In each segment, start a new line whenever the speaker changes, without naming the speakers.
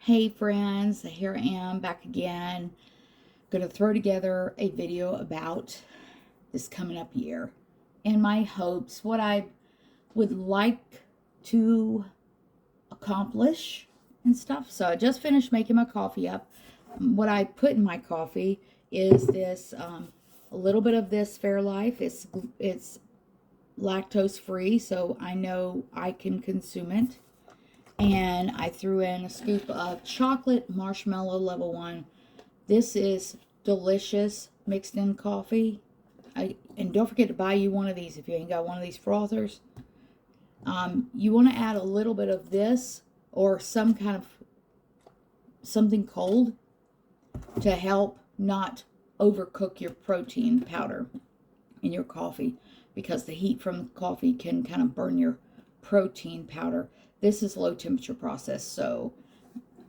Hey friends, here I am back again. Going to throw together a video about this coming up year and my hopes, what I would like to accomplish and stuff. So I just finished making my coffee up. What I put in my coffee is this a little bit of this Fairlife. It's lactose free, so I know I can consume it. And I threw in a scoop of chocolate marshmallow level 1. This is delicious mixed in coffee. And don't forget to buy you one of these if you ain't got one of these frothers. You want to add a little bit of this or some kind of something cold to help not overcook your protein powder in your coffee, because the heat from the coffee can kind of burn your protein powder. This is low temperature process, so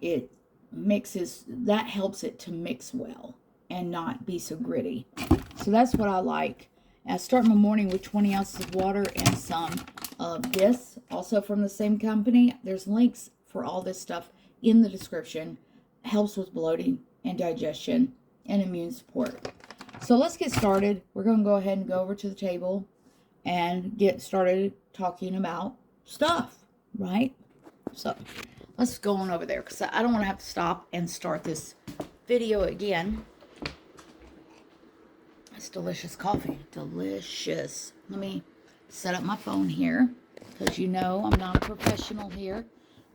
it mixes, that helps it to mix well and not be so gritty. So that's what I like. I start my morning with 20 ounces of water and some of this, also from the same company. There's links for all this stuff in the description. Helps with bloating and digestion and immune support. So let's get started. We're going to go ahead and go over to the table and get started talking about stuff, right? So let's go on over there because I don't want to have to stop and start this video again. It's delicious coffee. Delicious. Let me set up my phone here because you know I'm not a professional here.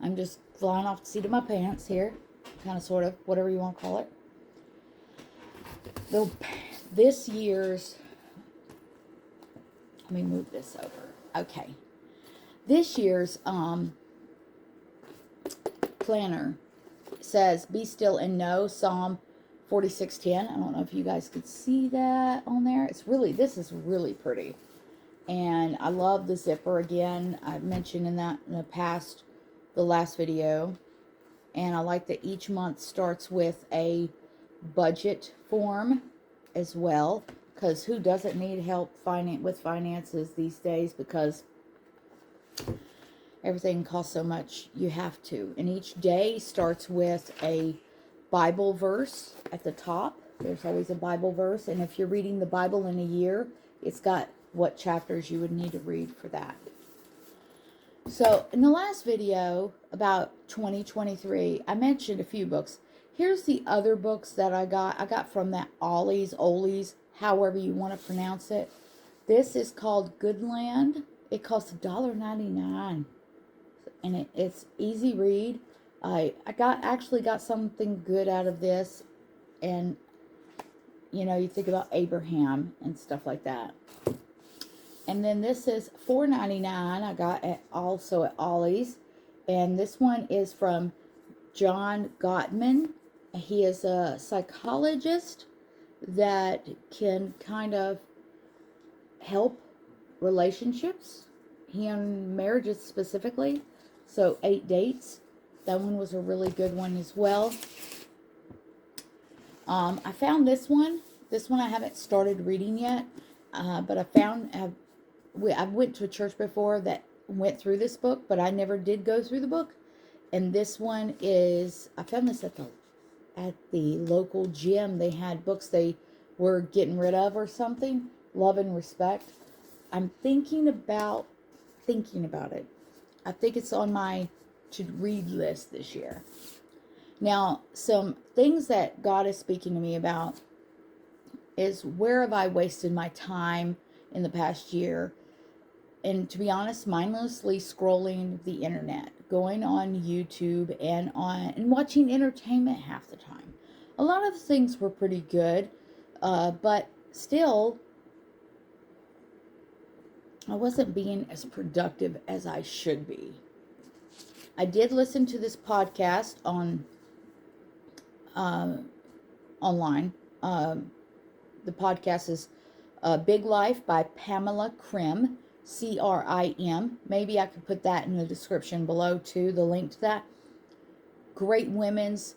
I'm just flying off the seat of my pants here. Kind of, sort of, whatever you want to call it. This year's, let me move this over. Okay. This year's planner says, "Be still and know," Psalm 46:10. I don't know if you guys could see that on there. This is really pretty. And I love the zipper again. I've mentioned in the last video. And I like that each month starts with a budget form as well, because who doesn't need help with finances these days, because everything costs so much, you have to. And each day starts with a Bible verse at the top. There's always a Bible verse, and if you're reading the Bible in a year, it's got what chapters you would need to read for that. So in the last video about 2023, I mentioned a few books. Here's the other books that I got from that Ollie's, however you want to pronounce it. This is called Goodland. It costs $1.99, and it's easy read. I actually got something good out of this, and you think about Abraham and stuff like that. And then this is $4.99. I got it also at Ollie's. And this one is from John Gottman. He is a psychologist that can kind of help relationships and marriages specifically. So 8 Dates. That one was a really good one as well. I found this one. This one I haven't started reading yet. But I went to a church before that went through this book, but I never did go through the book. And this one is, I found this at the local gym. They had books they were getting rid of or something. Love and Respect. I'm thinking about it. I think it's on my to-read list this year. Now, some things that God is speaking to me about is, where have I wasted my time in the past year? And to be honest, mindlessly scrolling the internet, going on YouTube and watching entertainment half the time. A lot of the things were pretty good, but still, I wasn't being as productive as I should be. I did listen to this podcast online. The podcast is Big Life by Pamela Krim, Krim. Maybe I could put that in the description below too, the link to that. Great women's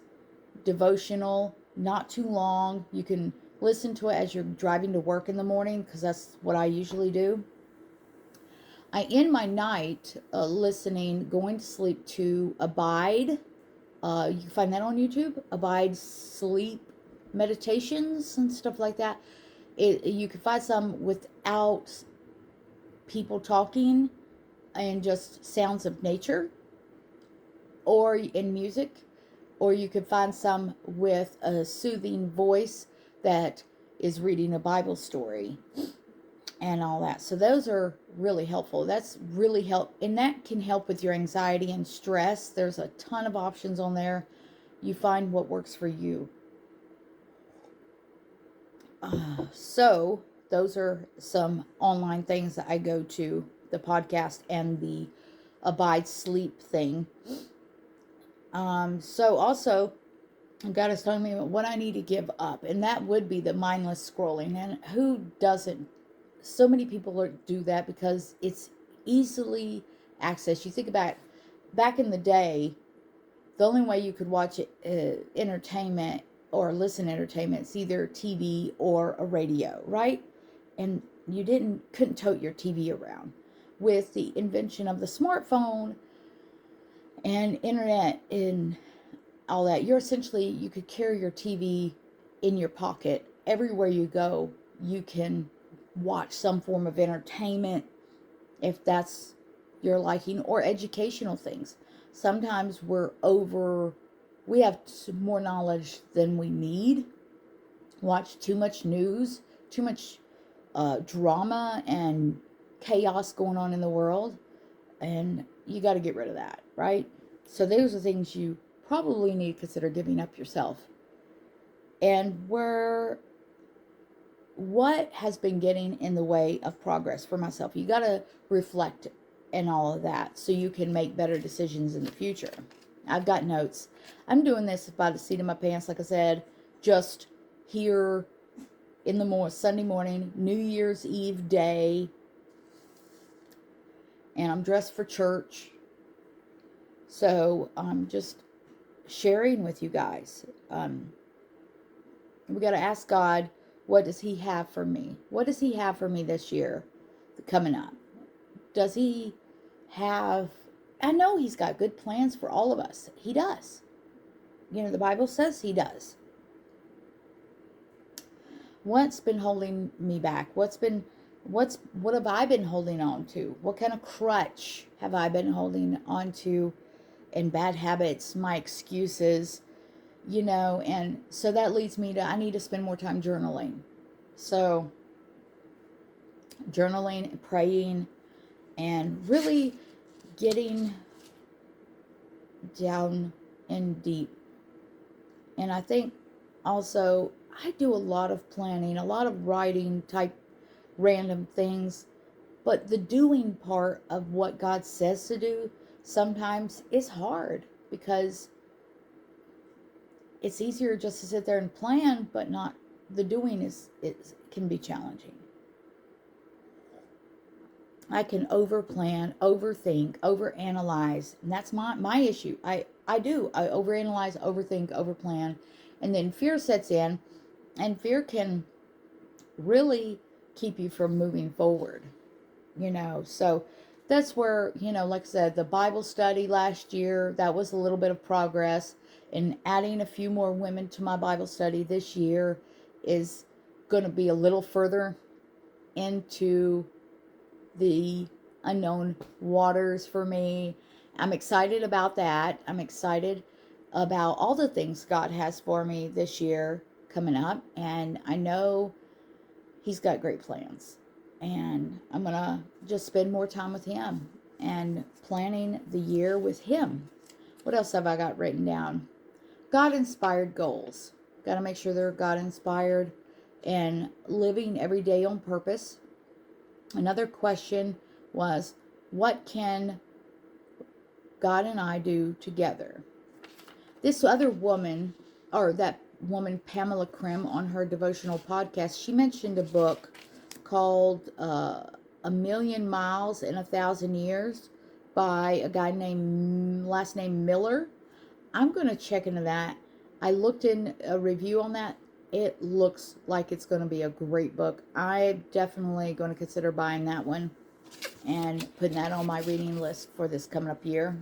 devotional, not too long. You can listen to it as you're driving to work in the morning, because that's what I usually do. I end my night going to sleep to Abide You can find that on YouTube. Abide Sleep Meditations and stuff like that. You can find some without people talking and just sounds of nature or in music, or you could find some with a soothing voice that is reading a Bible story and all that. So those are really helpful. That's really and that can help with your anxiety and stress. There's a ton of options on there. You find what works for you. So those are some online things that I go to, the podcast and the Abide Sleep thing. So also, God is telling me what I need to give up, and that would be the mindless scrolling. And who doesn't? So many people do that because it's easily accessed. You think about back in the day, the only way you could watch entertainment or listen to entertainment is either TV or a radio, right? And you couldn't tote your TV around. With the invention of the smartphone and internet and all that, you could carry your TV in your pocket. Everywhere you go, you can watch some form of entertainment if that's your liking, or educational things. Sometimes we have more knowledge than we need. Watch too much news, too much drama and chaos going on in the world, and you got to get rid of that, right? So those are things you probably need to consider giving up yourself. And what has been getting in the way of progress for myself? You got to reflect and all of that so you can make better decisions in the future. I've got notes. I'm doing this by the seat of my pants, like I said, just here in the Sunday morning, New Year's Eve day, and I'm dressed for church. So I'm just sharing with you guys. We got to ask God, what does He have for me? What does He have for me this year coming up? Does He have... I know He's got good plans for all of us. He does. You know, the Bible says He does. What's been holding me back? What have I been holding on to? What kind of crutch have I been holding on to? And bad habits, my excuses, you know, and so that leads me to, I need to spend more time journaling. So journaling, praying, and really getting down and deep. And I think also I do a lot of planning, a lot of writing type random things, but the doing part of what God says to do sometimes is hard, because it's easier just to sit there and plan, but not the doing it can be challenging. I can over plan, overthink, overanalyze, and that's my issue. I overanalyze, overthink, overplan, and then fear sets in, and fear can really keep you from moving forward, you know. So that's where, you know, like I said, the Bible study last year, that was a little bit of progress. And adding a few more women to my Bible study this year is going to be a little further into the unknown waters for me. I'm excited about that. I'm excited about all the things God has for me this year coming up. And I know He's got great plans. And I'm going to just spend more time with Him and planning the year with Him. What else have I got written down? God-inspired goals. Got to make sure they're God-inspired and living every day on purpose. Another question was, what can God and I do together? This other woman, or that woman, Pamela Krim, on her devotional podcast, she mentioned a book called A Million Miles in 1,000 Years by a guy named, last name Miller. I'm going to check into that. I looked in a review on that. It looks like it's going to be a great book. I'm definitely going to consider buying that one and putting that on my reading list for this coming up year.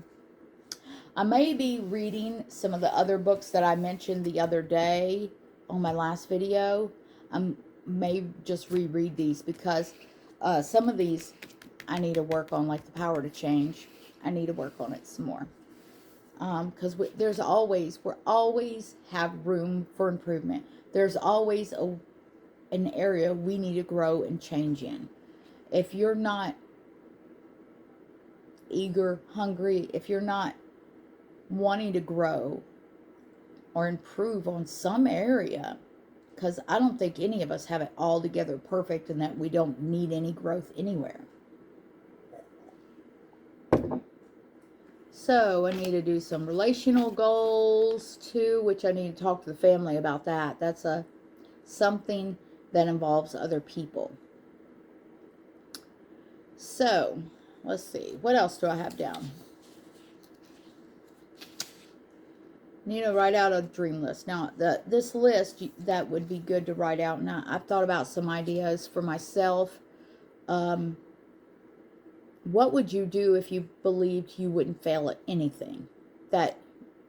I may be reading some of the other books that I mentioned the other day on my last video. I may just reread these because some of these I need to work on, like The Power to Change. I need to work on it some more. Because we're always have room for improvement. There's always an area we need to grow and change in. If you're not eager, hungry, if you're not wanting to grow or improve on some area, because I don't think any of us have it all together perfect and that we don't need any growth anywhere. So I need to do some relational goals too, which I need to talk to the family about that. That's something that involves other people. So let's see, what else do I have down? Need to write out a dream list. Now, this list that would be good to write out. Now, I've thought about some ideas for myself. What would you do if you believed you wouldn't fail at anything? That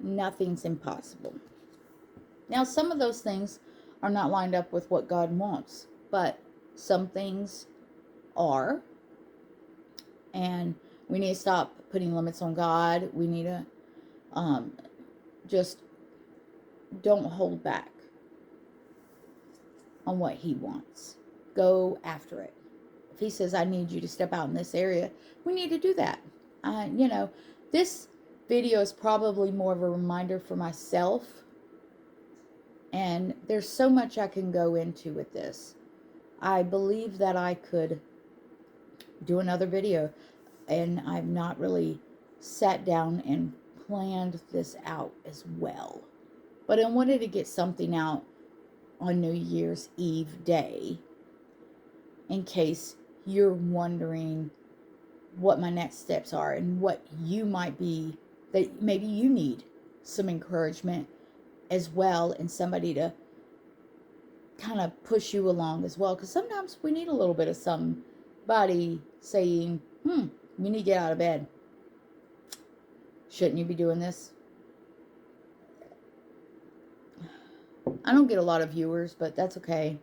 nothing's impossible. Now, some of those things are not lined up with what God wants, but some things are. And we need to stop putting limits on God. We need to just don't hold back on what He wants. Go after it. If He says, I need you to step out in this area, we need to do that. This video is probably more of a reminder for myself. And there's so much I can go into with this. I believe that I could do another video, and I've not really sat down and planned this out as well. But I wanted to get something out on New Year's Eve day in case you're wondering what my next steps are and what you might be, that maybe you need some encouragement as well, and somebody to kind of push you along as well, because sometimes we need a little bit of somebody saying, you need to get out of bed. Shouldn't you be doing this? I don't get a lot of viewers, but that's okay.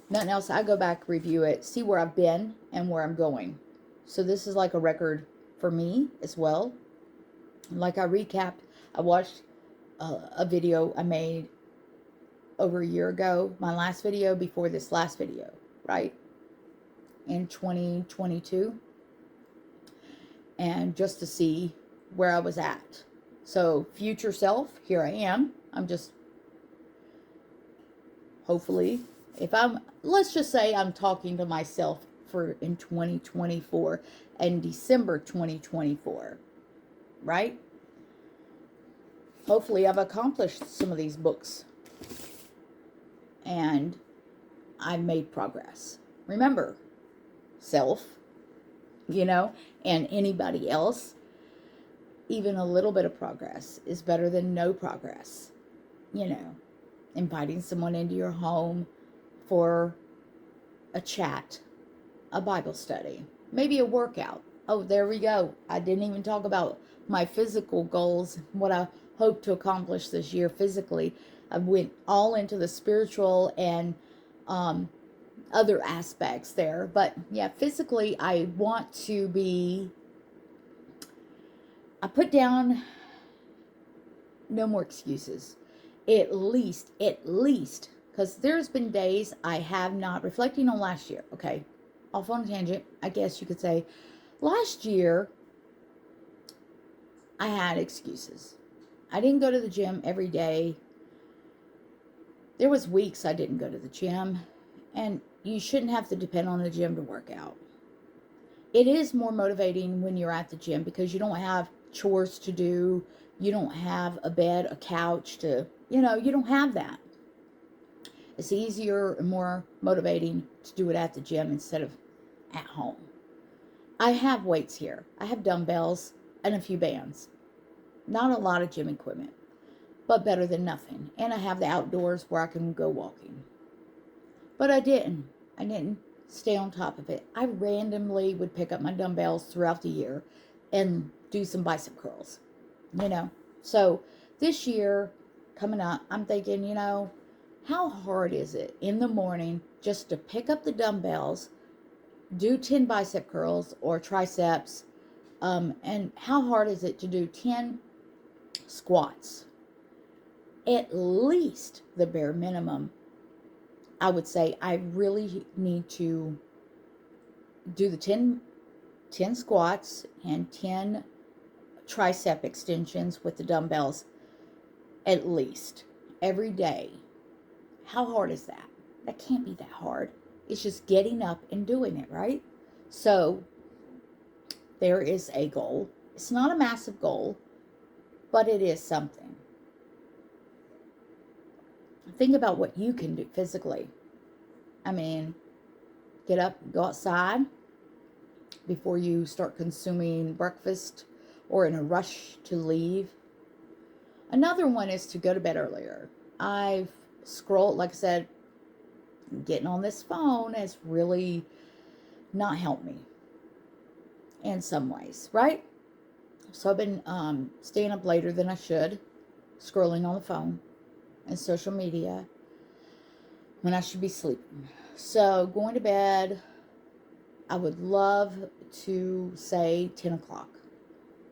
Nothing else. I go back, review it, see where I've been and where I'm going. So this is like a record for me as well. Like I recapped, I watched a video I made over a year ago. My last video before this last video, right? In 2022. And just to see where I was at. So future self, here I am. I'm just, hopefully, let's just say I'm talking to myself in 2024 and December 2024, right? Hopefully I've accomplished some of these books and I've made progress. Remember, self, and anybody else, even a little bit of progress is better than no progress. Inviting someone into your home for a chat, a Bible study, maybe a workout. Oh, there we go. I didn't even talk about my physical goals, what I hope to accomplish this year physically. I went all into the spiritual and other aspects there. But yeah, physically, I want to be, I put down no more excuses. At least, because there's been days I have not, reflecting on last year, okay, off on a tangent, I guess you could say, last year, I had excuses. I didn't go to the gym every day. There was weeks I didn't go to the gym, and you shouldn't have to depend on the gym to work out. It is more motivating when you're at the gym because you don't have chores to do. You don't have a bed, a couch to, you don't have that. It's easier and more motivating to do it at the gym instead of at home. I have weights here. I have dumbbells and a few bands. Not a lot of gym equipment, but better than nothing. And I have the outdoors where I can go walking. But I didn't stay on top of it. I randomly would pick up my dumbbells throughout the year and do some bicep curls. you know. So this year coming up, I'm thinking, how hard is it in the morning just to pick up the dumbbells, do 10 bicep curls or triceps, and how hard is it to do 10 squats? At least the bare minimum. I would say I really need to do the 10 squats and 10 tricep extensions with the dumbbells at least every day. How hard is that? That can't be that hard. It's just getting up and doing it, right? So there is a goal. It's not a massive goal, but it is something. Think about what you can do physically. I mean, get up, go outside before you start consuming breakfast or in a rush to leave. Another one is to go to bed earlier. I've scrolled, like I said, getting on this phone has really not helped me in some ways, right? So I've been staying up later than I should, scrolling on the phone and social media when I should be sleeping. So going to bed, I would love to say 10 o'clock.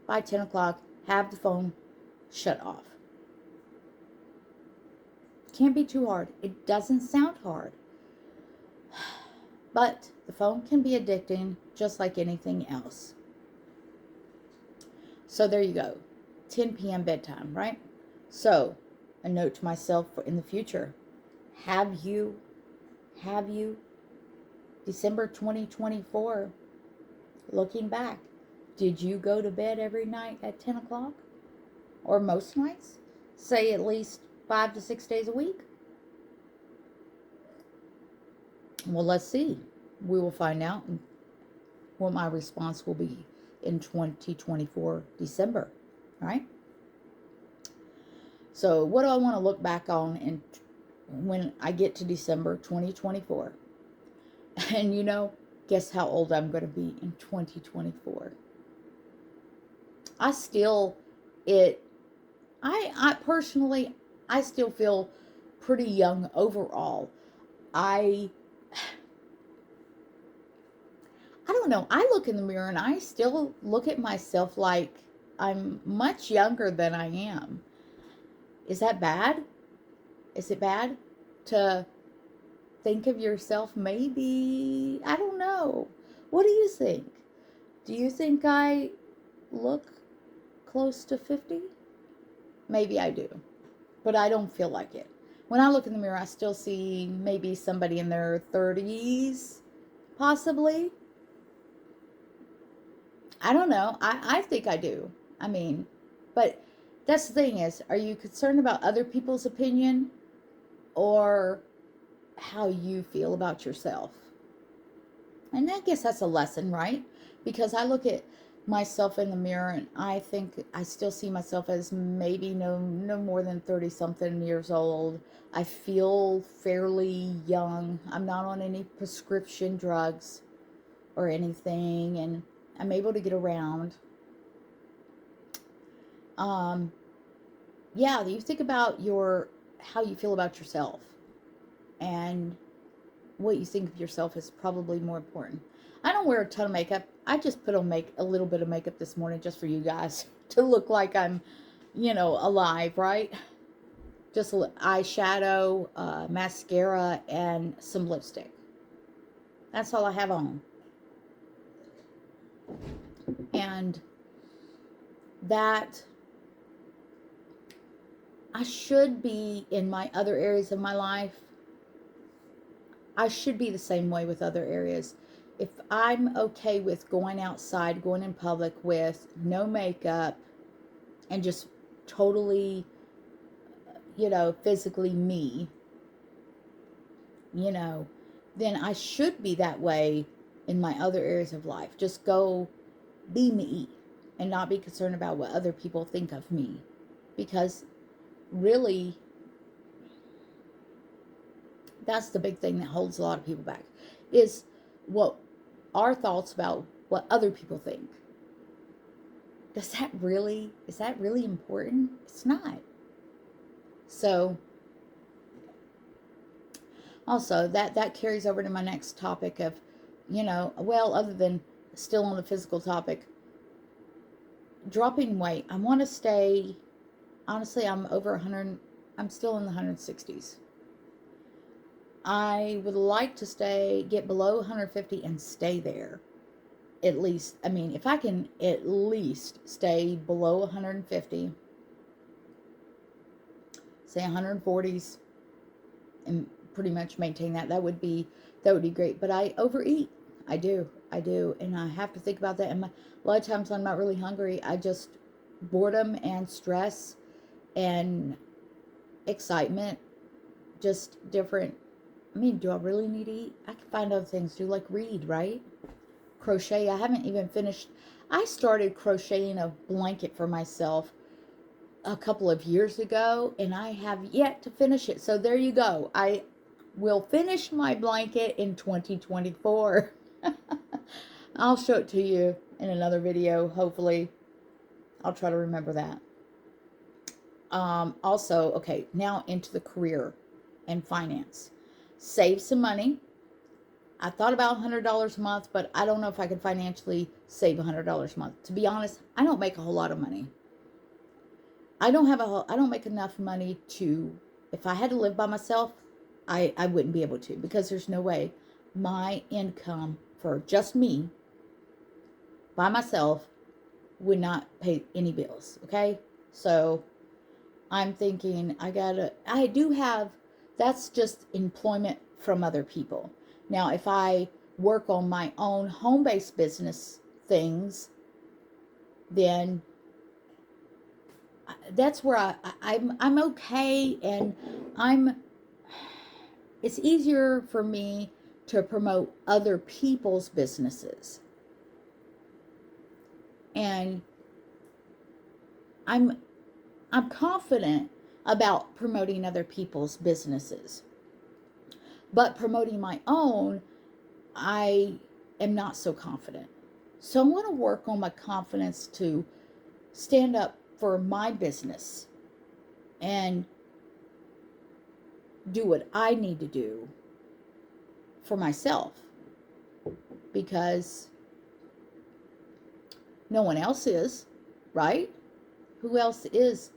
By 10 o'clock, have the phone shut off. Can't be too hard. It doesn't sound hard. But the phone can be addicting just like anything else. So there you go. 10 p.m. bedtime, right? So a note to myself for in the future. Have you, December 2024, looking back, did you go to bed every night at 10 o'clock? Or most nights? Say at least 5 to 6 days a week? Well, let's see. We will find out what my response will be in 2024 December, right? So what do I want to look back on when I get to December 2024? And guess how old I'm going to be in 2024? I personally, I still feel pretty young overall. I don't know. I look in the mirror and I still look at myself like I'm much younger than I am. Is that bad? Is it bad to think of yourself maybe? I don't know. What do you think? Do you think I look close to 50? Maybe I do, but I don't feel like it. When I look in the mirror, I still see maybe somebody in their 30s, possibly. I don't know. I think I do. I mean, but that's the thing is, are you concerned about other people's opinion or how you feel about yourself? And I guess that's a lesson, right? Because I look at myself in the mirror and I think I still see myself as maybe no more than 30 something years old. I feel fairly young. I'm not on any prescription drugs or anything, and I'm able to get around. Yeah, you think about how you feel about yourself, and what you think of yourself is probably more important. I don't wear a ton of makeup. I just put on a little bit of makeup this morning just for you guys to look like I'm, alive, right? Just eyeshadow, mascara, and some lipstick. That's all I have on. And that I should be in my other areas of my life. I should be the same way with other areas. If I'm okay with going outside, going in public with no makeup and just totally, physically me, then I should be that way in my other areas of life. Just go be me and not be concerned about what other people think of me. Because really, that's the big thing that holds a lot of people back, is what our thoughts about what other people think. is that really important? It's not. So also that carries over to my next topic of, well, other than still on the physical topic, dropping weight. I want to stay, honestly, I'm over 100, I'm still in the 160s. I would like to get below 150 and stay there. At least, I mean, if I can at least stay below 150, say 140s, and pretty much maintain that, that would be great. But I overeat. I do, and I have to think about that. And a lot of times I'm not really hungry. I just boredom and stress and excitement, just different. I mean, do I really need to eat? I can find other things to do, like read, right? Crochet. I haven't even finished. I started crocheting a blanket for myself a couple of years ago, and I have yet to finish it. So there you go. I will finish my blanket in 2024. I'll show it to you in another video, hopefully. I'll try to remember that. Also, okay, now into the career and finance. Save some money. I thought about $100 a month, but I don't know if I can financially save $100 a month. To be honest, I don't make a whole lot of money. I don't make enough money to, if I had to live by myself, I wouldn't be able to, because there's no way my income for just me by myself would not pay any bills. Okay. So I'm thinking I do have, that's just employment from other people. Now, if I work on my own home-based business things, then that's where I'm okay, and it's easier for me to promote other people's businesses. And I'm confident about promoting other people's businesses. But promoting my own, I am not so confident. So I'm going to work on my confidence to stand up for my business and do what I need to do for myself, because no one else is, right? Who else is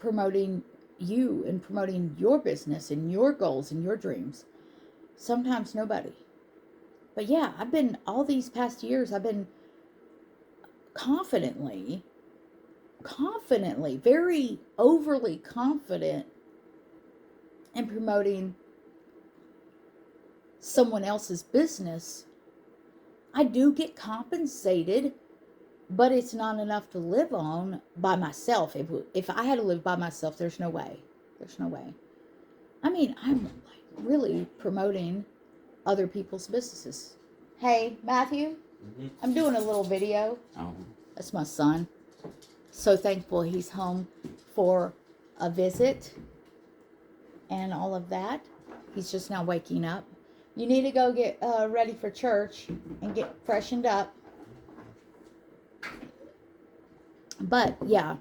promoting you and promoting your business and your goals and your dreams? Sometimes nobody. But yeah, all these past years, I've been confidently, very overly confident in promoting someone else's business. I do get compensated, but it's not enough to live on by myself. If I had to live by myself, there's no way. I mean, I'm like really promoting other people's businesses. Hey, Matthew, I'm doing a little video. Oh. That's my son. So thankful he's home for a visit and all of that. He's just now waking up. You need to go get ready for church and get freshened up. But yeah,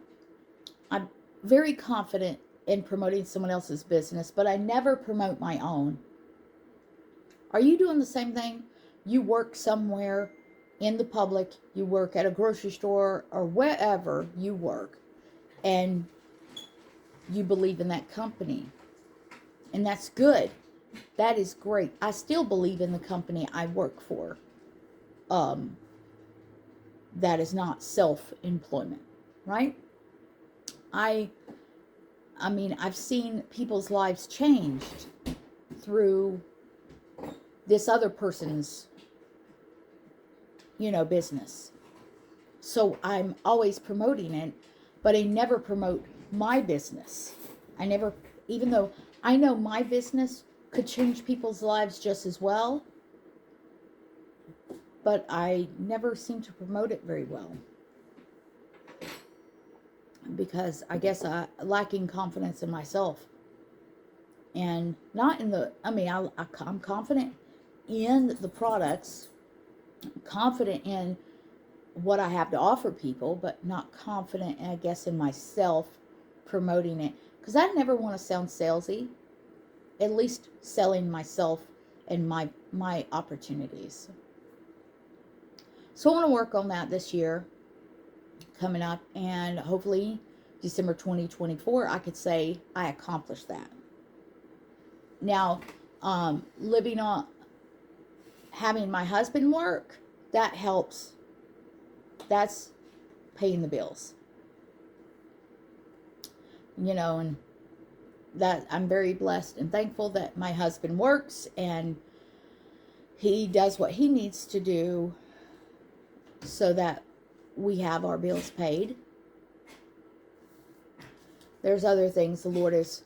I'm very confident in promoting someone else's business, but I never promote my own. Are you doing the same thing? You work somewhere in the public, you work at a grocery store or wherever you work, and you believe in that company. And that's good. That is great. I still believe in the company I work for. That is not self-employment, right? I mean, I've seen people's lives changed through this other person's, business. So I'm always promoting it, but I never promote my business. Even though I know my business could change people's lives just as well, but I never seem to promote it very well, because I guess lacking confidence in myself, and not in I'm confident in the products, confident in what I have to offer people, but not confident, I guess, in myself promoting it. Because I never want to sound salesy, at least selling myself and my opportunities. So I want to work on that this year coming up, and hopefully December 2024 I could say I accomplished that. Now, living on, having my husband work, that helps. That's paying the bills, you know, and that I'm very blessed and thankful that my husband works and he does what he needs to do so that we have our bills paid. There's other things the Lord is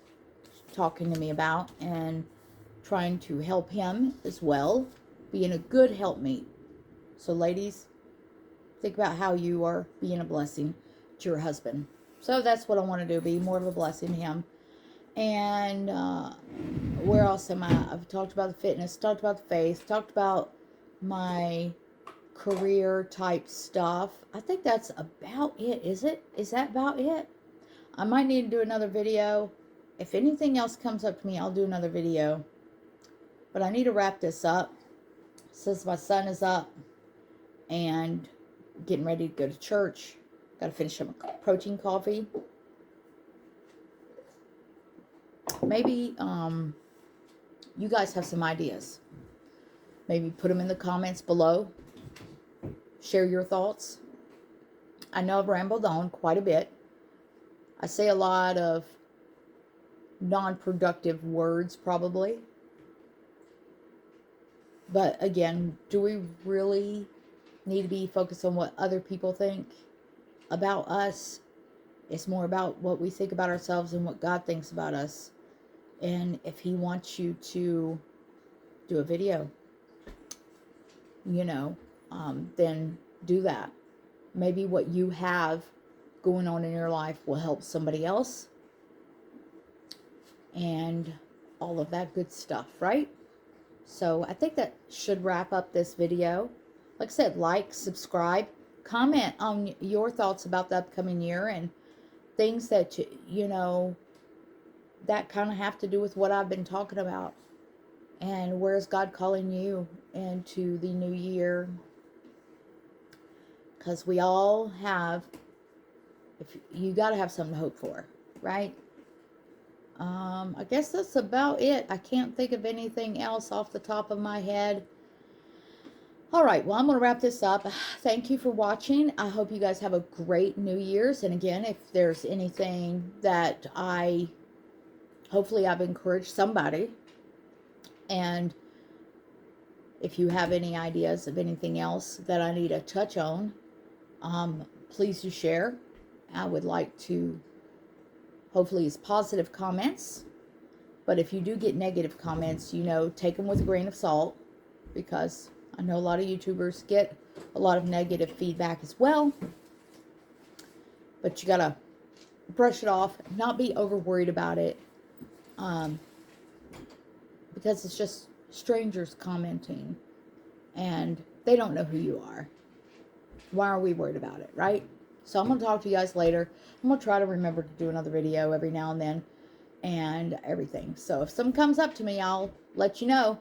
talking to me about and trying to help him as well, being a good helpmeet. So ladies, think about how you are being a blessing to your husband. So that's what I want to do, be more of a blessing to him. And where else am I? I've talked about the fitness, talked about the faith, talked about my career type stuff. I think that's about it. Is it? Is that about it? I might need to do another video. If anything else comes up to me, I'll do another video. But I need to wrap this up since my son is up and getting ready to go to church. Got to finish up my protein coffee. Maybe you guys have some ideas. Maybe put them in the comments below. Share your thoughts. I know I've rambled on quite a bit. I say a lot of non-productive words probably. But again, do we really need to be focused on what other people think about us? It's more about what we think about ourselves and what God thinks about us. And if he wants you to do a video, you know, then do that. Maybe what you have going on in your life will help somebody else. And all of that good stuff, right? So I think that should wrap up this video. Like I said, like, subscribe, comment on your thoughts about the upcoming year and things that, you know, that kind of have to do with what I've been talking about. And where's God calling you into the new year? Because we all have, if you got to have something to hope for, right? I guess that's about it. I can't think of anything else off the top of my head. All right, well, I'm going to wrap this up. Thank you for watching. I hope you guys have a great New Year's. And again, if there's anything that hopefully I've encouraged somebody. And if you have any ideas of anything else that I need to touch on, please do share. I would like to, hopefully it's positive comments. But if you do get negative comments, you know, take them with a grain of salt. Because I know a lot of YouTubers get a lot of negative feedback as well. But you got to brush it off, not be over worried about it. Because it's just strangers commenting. And they don't know who you are. Why are we worried about it, right? So I'm going to talk to you guys later. I'm going to try to remember to do another video every now and then. And everything. So if something comes up to me, I'll let you know.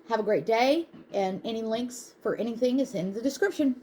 Have a great day. And any links for anything is in the description.